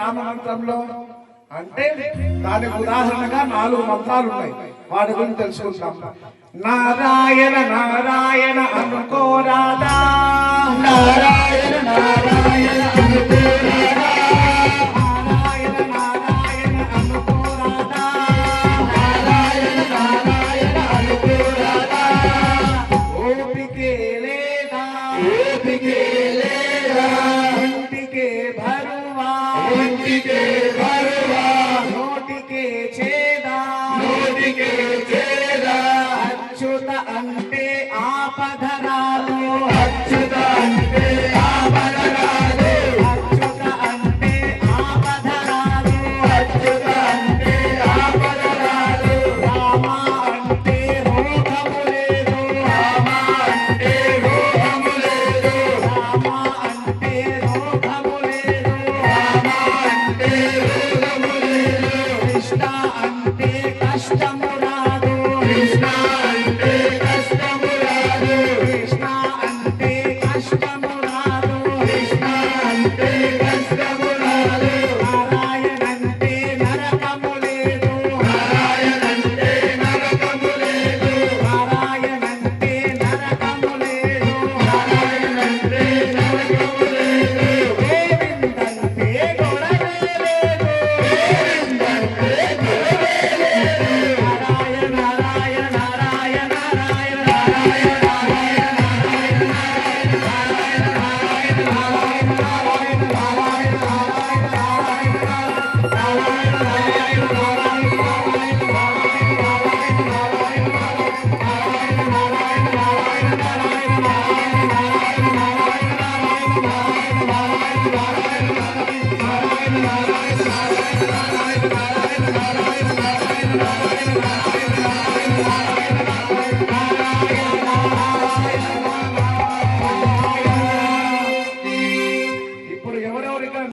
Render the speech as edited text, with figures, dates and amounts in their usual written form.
రామ మంత్రంలో అంటే దానికి ఉదాహరణగా 4 మంత్రాలు ఉన్నాయి. వాటి గురించి తెలుసుకుందాం. నారాయణ నారాయణ అనుకోరాదా, నారాయణ నారాయణ అనుకోరాదా, నారాయణ నారాయణ అనుకోరాదా, నారాయణ నారాయణ అనుకోరాదా, ఓపికే లేదా, ఓపికే లేదా, ఇంటికే భరువా, ఇంటికే బరువా, నోటికే చేదా, నోటికే చేదా, అచ్యుత అంటే ఆపదరాలు, అచ్యుత అంటే ఆపదరాలు, అచ్యుత అంటే ఆపదరాలు, అచ్యుత అంటే ఆపదరాలు, రామ అంటే రోగము లేదు, రామ అంటే రోగము లేదు, రామ అంటే రోగము లేదు, రామ అంటే రోగము లేదు, కృష్ణ అంటే కష్టము రాదు, కృష్ణ అంటే కష్టము రాదు, కృష్ణ అంటే కష్టము రాదు, కృష్ణ అంటే కష్టము రాదు, నారాయణ అంటే నరకము లేదు, నారాయణ అంటే నరకము లేదు, నారాయణ అంటే నరకము లేదు, నారాయణ అంటే నరకము లేదు, గోవిందంటే గొడవే లేదు, గోవిందంటే గొడవే లేదు, నారాయణ నారాయణ నారాయణ నారాయణ నారాయణ